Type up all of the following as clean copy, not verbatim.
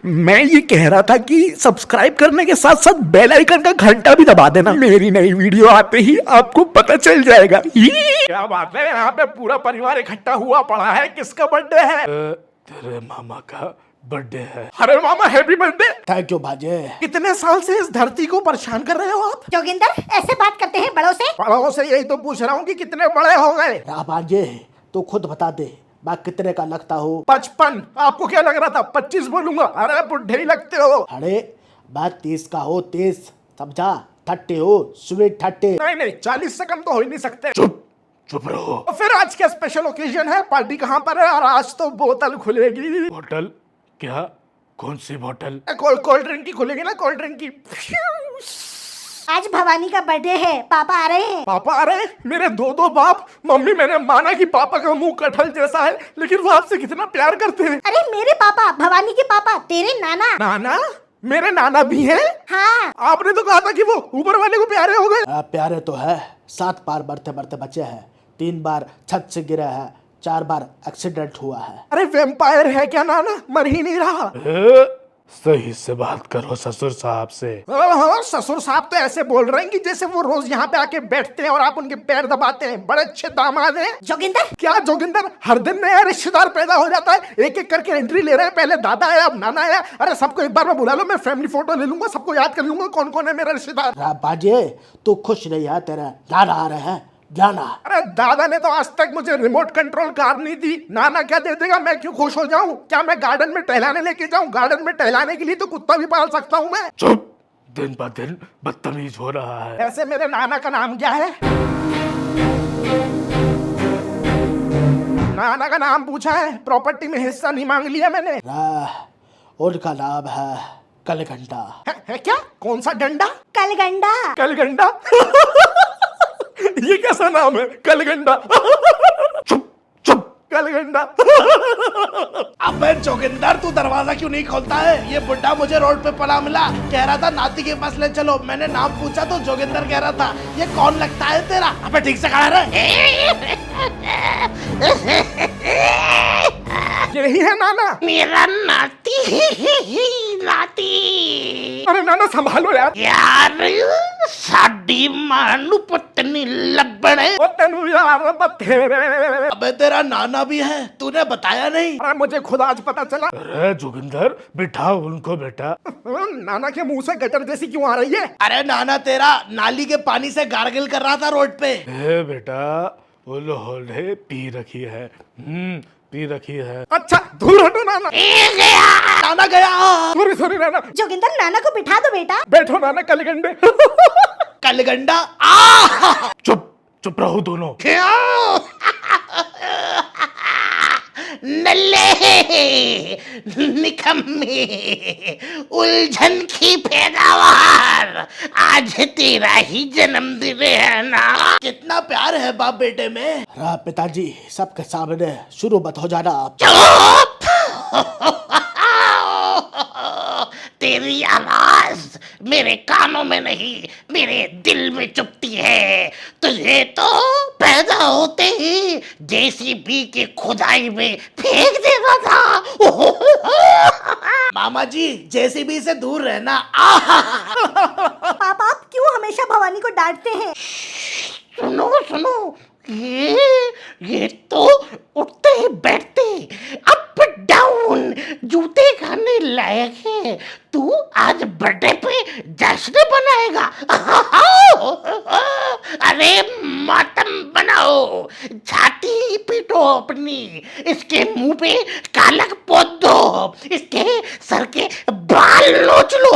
मैं ये कह रहा था कि सब्सक्राइब करने के साथ साथ बेल आइकन का घंटा भी दबा देना। मेरी नई वीडियो आते ही आपको पता चल जाएगा। क्या बात है, यहाँ पे पूरा परिवार इकट्ठा हुआ पड़ा है। किसका बर्थडे है? तेरे मामा का बर्थडे है। अरे मामा, हैप्पी बर्थडे। थैंक यू भाजे। कितने साल से इस धरती को परेशान कर रहे हो आप? जोगिंदर, ऐसे बात करते हैं बड़ों से? बड़ों से यही तो पूछ रहा हूँ कि कितने बड़े हो गए। भाजे तो खुद बता दे, मैं कितने का लगता हूँ? 55। आपको क्या लग रहा था 25 बोलूंगा? अरे बुढ़े ही लगते हो। अरे मैं 30 का हो, 30 समझा? 30 हो, स्वीट 30। नहीं नहीं, 40 से कम तो हो ही नहीं सकते। चुप रहो। तो फिर आज क्या स्पेशल ओकेजन है? पार्टी कहाँ पर है? और आज तो बोतल खुलेगी। बोतल? क्या? कौन सी बोतल? कोल्ड ड्रिंक की खुलेगी ना, कोल्ड ड्रिंक की। आज भवानी का बर्थडे है, पापा आ रहे हैं। पापा आ रहे हैं? मेरे दो बाप। मम्मी, मैंने माना कि पापा का मुंह कटहल जैसा है, लेकिन वो आपसे कितना प्यार करते हैं। अरे मेरे पापा, भवानी के पापा, तेरे नाना। नाना? मेरे नाना भी हैं? हाँ। आपने तो कहा था कि वो ऊपर वाले को प्यारे हो गए। प्यारे तो है। 7 बार बढ़ते बढ़ते बचे हैं, 3 बार छत से गिरे हैं, 4 बार एक्सीडेंट हुआ है। अरे वेम्पायर है क्या नाना? मर ही नहीं रहा। सही से बात करो ससुर साहब से। हाँ, ससुर साहब तो ऐसे बोल रहे हैं कि जैसे वो रोज यहाँ पे आके बैठते हैं और आप उनके पैर दबाते हैं। बड़े अच्छे दामाद हैं। जोगिंदर? क्या जोगिंदर? हर दिन नया रिश्तेदार पैदा हो जाता है। एक एक करके एंट्री ले रहे हैं। पहले दादा आया, अब नाना आया। अरे सबको एक बार में बुला लो, मैं फैमिली फोटो ले लूंगा, सबको याद कर लूंगा कौन कौन है मेरा रिश्तेदार। बाजे तू खुश नहीं है? तेरा नाना आ रहे हैं, जाना। अरे दादा ने तो आज तक मुझे रिमोट कंट्रोल कार नहीं दी। नाना क्या दे देगा? मैं क्यों खुश हो जाऊं? क्या मैं गार्डन में टहलाने लेके जाऊं? गार्डन में टहलाने के लिए तो कुत्ता भी पाल सकता हूं मैं। चुप। दिन ब दिन बदतमीज हो रहा है। ऐसे मेरे नाना का नाम क्या है? नाना का नाम पूछा है, प्रॉपर्टी में हिस्सा नहीं मांग लिया मैंने। उनका नाम है कलगंडा। है क्या? कौन सा डंडा? कलगंडा। कलगंडा? ये कैसा नाम है, कलगंडा? चुप चुप। कलगंडा। अबे जोगिंदर, तू दरवाजा क्यों नहीं खोलता है? ये बुड्ढा मुझे रोड पे पड़ा मिला, कह रहा था नाती के पास ले चलो। मैंने नाम पूछा तो जोगिंदर कह रहा था। ये कौन लगता है तेरा? अबे ठीक से खड़ा रहे। यही है नाना? मेरा नाती नाती। अरे नाना संभालो यार। यार साडी मानू पत्नी लबड़े। ओ तेनू यार बतेरे। अबे तेरा नाना भी है, तूने बताया नहीं। अरे मुझे खुद आज पता चला। अरे जोगिंदर, बिठा उनको बेटा। नाना के मुंह से गटर जैसी क्यों आ रही है? अरे नाना तेरा नाली के पानी से गार्गिल कर रहा था रोड पे। बेटा उन्होंने पी रखी है। पी रखी है। अच्छा दूर हटो नाना। नाना गया। सॉरी नाना। जोगिंदर, नाना को बिठा दो बेटा। बैठो नाना कलगंडे। कलगंडा। चुप चुप रहो दोनों। नल्ले निकम्मे उलझन की पैदावार, आज तेरा ही जन्मदिन है ना। कितना प्यार है बाप बेटे में। पिताजी सबके सामने शुरू मत हो जाना आप। तेरी आवाज मेरे कानों में नहीं, मेरे दिल में चुभती है। तुझे तो पैदा होते ही जेसीबी के खुदाई में फेंक देना था। मामा जी जेसीबी से दूर रहना। पापा, आप क्यों हमेशा भवानी को डांटते हैं? सुनो सुनो, ये तो उठते बैठते अप डाउन जूते खाने लायक है। तू आज बर्थडे पे जश्न बनाएगा? अरे मातम बनाओ, छाती पीटो अपनी, इसके मुंह पे कालक पोत दो, इसके सर के बाल नोच लो।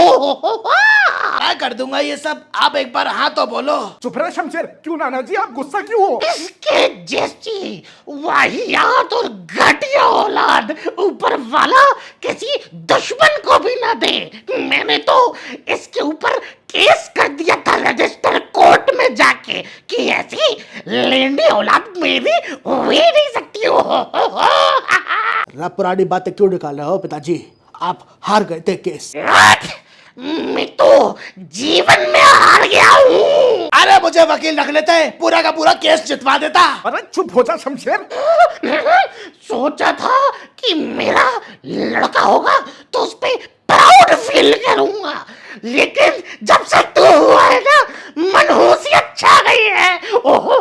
मैं कर दूंगा ये सब। आप एक बार हाँ तो बोलो। चुप रहे शमशेर। क्यों नाना जी, आप गुस्सा क्यों हो? इसके जैसी वाहियात और घटिया औलाद ऊपर वाला किसी दुश्मन को भी ना दे। मैंने तो इसके ऊपर केस कर दिया था रजिस्टर कोर्ट में जाके कि ऐसी लेंडी औलाद मेरी हो ही नहीं सकती हो। पुरानी बातें क्यों निकाल रहे हो पिताजी? आप हार गए थे केस। मैं तो जीवन में हार गया हूँ। अरे मुझे वकील रख लेते, पूरा का पूरा केस जितवा देता। अरे चुप हो जा शमशेर। सोचा था कि मेरा लड़का होगा तो उस पे लेकिन जब से तू हुआ है ना, मनहूसियत छा गई है। ओहो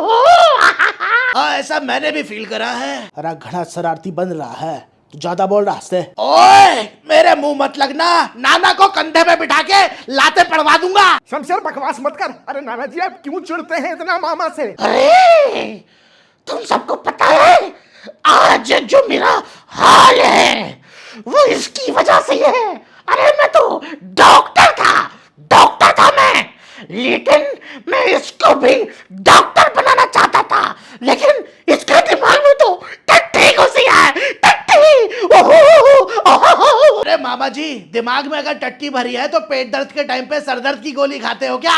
हाँ, ऐसा मैंने भी फील करा है। अरे घड़ा शरारती बन रहा है, तू ज्यादा बोल रहा है। ओए, मेरे मुंह मत लगना, नाना को कंधे पे बिठा के लाते पड़वा दूंगा। शमशेर बकवास मत कर। अरे नाना जी आप क्यों चिढ़ते हैं इतना मामा से? अरे तुम सबको पता है आज जो मेरा हाल है वो इसकी वजह से है। अरे मैं तो डॉक्टर था मैं, लेकिन मैं इसको भी डॉक्टर बनाना चाहता था, लेकिन इसके दिमाग में तो टट्टी घुसी है, टट्टी। ओहो। अरे मामा जी, दिमाग में अगर टट्टी भरी है तो पेट दर्द के टाइम पे सरदर्द की गोली खाते हो क्या?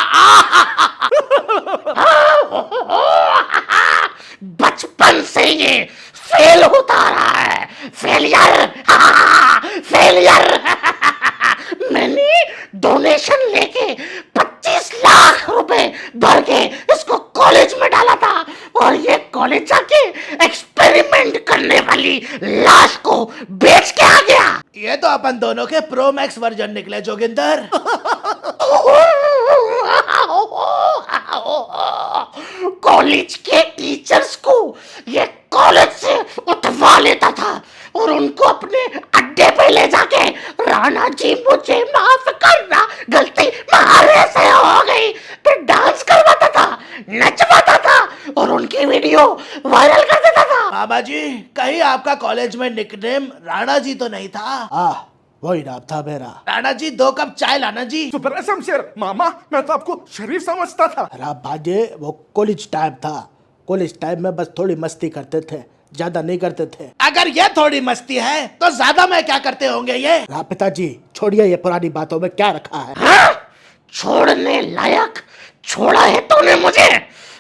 बचपन से ये फेल होता रहा है, फेलियर। मैंने डोनेशन लेके 25 लाख रुपए भर के इसको कॉलेज में डाला था, और ये कॉलेज जाके एक्सपेरिमेंट करने वाली लाश को बेच के आ गया। ये तो अपन दोनों के प्रो मैक्स वर्जन निकले जोगिंदर। कॉलेज के टीचर्स को ये कॉलेज से उठवा लेता था और उनको अपने अड्डे पे ले जाके, राणा जी मुझे माफ करना, गलती मारे से हो गई, फिर डांस करवाता था, नचवाता था और उनकी वीडियो वायरल कर देता था। मामा जी, कहीं आपका कॉलेज में निकनेम राणा जी तो नहीं था? वही नाम था मेरा। राणा जी 2 कप चाय लाना जी। चुप रहे शमशेर। मामा मैं तो आपको शरीफ समझता था। अरे भाजे, वो कॉलेज टाइम था, कॉलेज टाइम में बस थोड़ी मस्ती करते थे, ज्यादा नहीं करते थे। अगर ये थोड़ी मस्ती है तो ज्यादा में क्या करते होंगे ये? पिताजी छोड़िए ये पुरानी बातों में क्या रखा है। हाँ? छोड़ने लायक छोड़ा है तूने मुझे।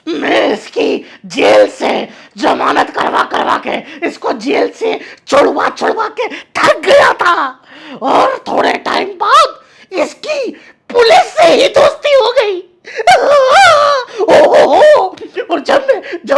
मैं इसकी जेल से जमानत करवा के इसको जेल से छुड़वा के थक गया था, और थोड़े टाइम बाद इसकी पुलिस से ही दोस्ती हो गई। और जब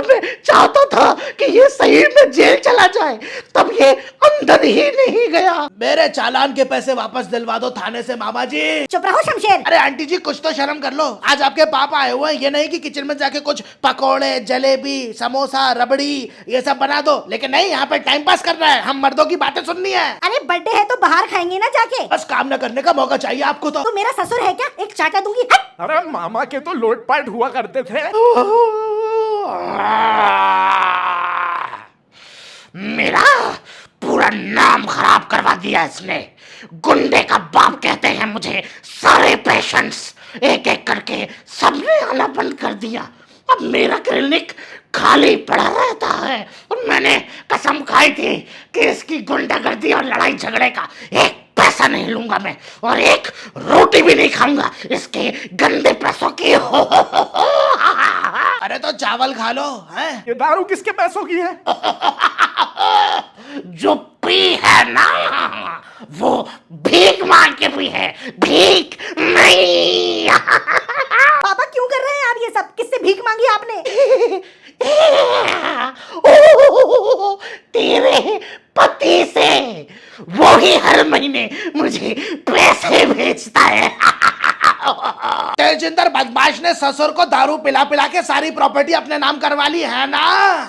मैं चाहता था कि ये सही में जेल चला जाए, तब ये अंदर ही नहीं गया। मेरे चालान के पैसे वापस दिलवा दो थाने से मामा जी। चुप रहो शमशेर। अरे आंटी जी, कुछ तो शर्म कर लो। आज आपके पापा आए हुए हैं, ये नहीं कि किचन में जाके कुछ पकोड़े, जलेबी, समोसा, रबड़ी ये सब बना दो, लेकिन नहीं, यहाँ पे टाइम पास करना है, हम मर्दों की बातें सुननी है। अरे बर्थडे है तो बाहर खाएंगे ना जाके। बस काम न करने का मौका चाहिए आपको तो। तू मेरा ससुर है क्या? एक चाटा दूंगी। अरे मामा के तो लोटपाट हुआ करते थे। मेरा पूरा नाम खराब करवा दिया इसने। गुंडे का बाप कहते हैं मुझे। सारे पेशेंट्स एक एक करके सबने आना बंद कर दिया। अब मेरा क्लिनिक खाली पड़ा रहता है, और मैंने कसम खाई थी कि इसकी गुंडागर्दी और लड़ाई झगड़े का एक पैसा नहीं लूंगा मैं, और एक रोटी भी नहीं खाऊंगा इसके गंदे पैसों की। अरे तो चावल खा लो हैं? ये दारू किसके पैसों की है? जो पी है ना, वो भीख मांग के पी है, भीख नहीं। पापा क्यों कर रहे हैं आप ये सब? किससे भीख मांगी आपने? तेरे पति से। वो ही हर महीने मुझे पैसे भेजता है। तेजिंदर बदमाश ने ससुर को दारू पिला के सारी प्रॉपर्टी अपने नाम करवा ली है ना?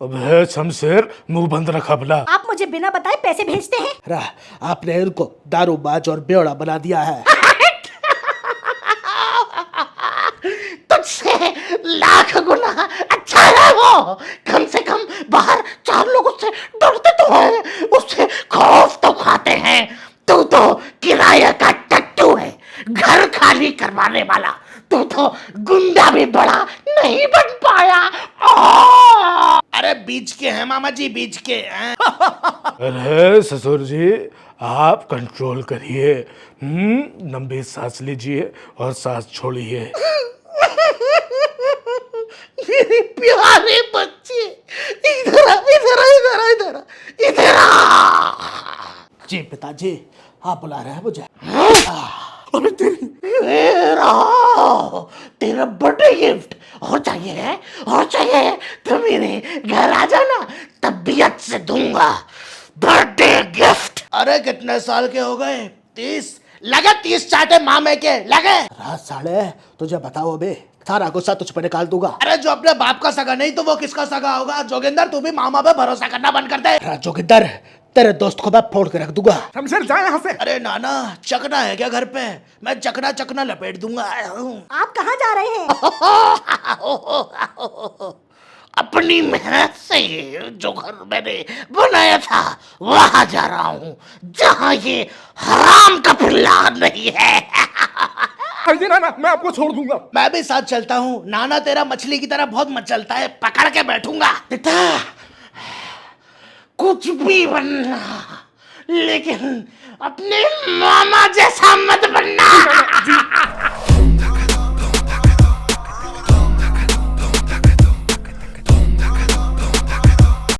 अबे शमशेर, मुंह बंद रखा भला। आप मुझे बिना बताए पैसे भेजते हैं? आपने इनको दारूबाज और बेवड़ा बना दिया है। तुझसे लाख गुना अच्छा है वो। कम से कम बाहर 4 लोग उससे डरते तो हैं, उससे खौफ तो खाते हैं। तू तो किराए का टट्टू है, घर खाली करवाने वाला। तू तो गुंडा भी बड़ा नहीं बन पाया। अरे बीच के हैं मामा जी, बीच के हैं। अरे ससुर जी, आप कंट्रोल करिए। लंबी सांस लीजिए और सांस छोड़िए। मेरे प्यारे बच्चे, इधर आ। जी पिताजी, आप बुला रहे हैं मुझे? अरे तेरा बर्थडे गिफ्ट और चाहिए तो मेरे घर आ जाना, तबीयत से दूंगा बर्थडे गिफ्ट। अरे कितने साल के हो गए? 30? लगे 30 चाटे मामे के लगे। रात साले तुझे बताओ अबे, सारा गुस्सा तुझ पे निकाल दूंगा। अरे जो अपने बाप का सगा नहीं तो वो किसका सगा होगा? जोगिंदर तू भी मामा पे भरोसा करना बंद कर दे। जोगिंदर तेरे दोस्त को मैं फोड़ के रख दूंगा। शमशेर जा यहाँ से। अरे नाना चकना है क्या घर पे? मैं चकना चकना लपेट दूंगा। आप कहाँ जा रहे हैं? अपनी मेहनत से जो घर मैंने बनाया था वहां जा रहा हूँ, जहाँ ये हराम का पिल्ला नहीं है। अरे नाना मैं आपको छोड़ दूंगा। मैं भी साथ चलता हूँ। नाना तेरा मछली की तरह बहुत मचलता है, पकड़ के बैठूंगा। बेटा कुछ भी बनना, लेकिन अपने मामा जैसा मत बनना।